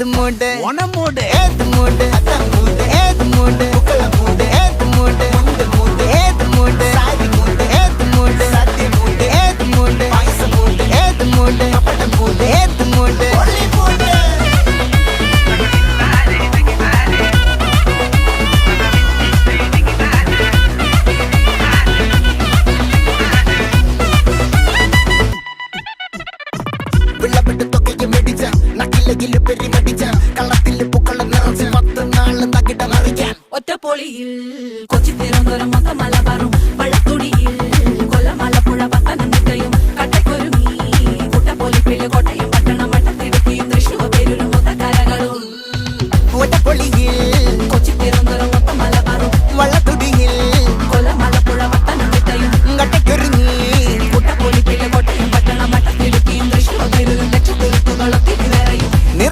ഏത് മൂട് ഓണമൂട് ഏത് മൂട് അത്തമൂട് ഏത് മൂട് മുക്കളമൂട് ഏത് മൂട് മുണ്ട് മൂട് ഏത് മൂട് സാരി മൂട് ഏത് മൂട് സദ്യ മൂട് ഏത് മൂട് പായസ മൂട് ഏത് മൂട് പപ്പട മൂട് ഏത് മൂട് ഒളി മൂട് വെള്ളപ്പെട്ട് തൊക്കയ്ക്ക് മെടിച്ച നക്കിലെങ്കില് പെരിമടിച്ച കള്ളത്തില് പൂക്കള നിറച്ച് 10 നാള് തകിട മറിക്കാൻ ഒറ്റപ്പൊളിയിൽ കൊച്ചി തിരുവനന്തപുരം മൊത്തം മലബാറും വള്ളത്തുടിയിൽ കൊല്ലം ആലപ്പുഴ പത്തനംതിട്ടയും കട്ടക്കൊരുങ്ങി കുട്ടപ്പൊലിപ്പില് കോട്ടയം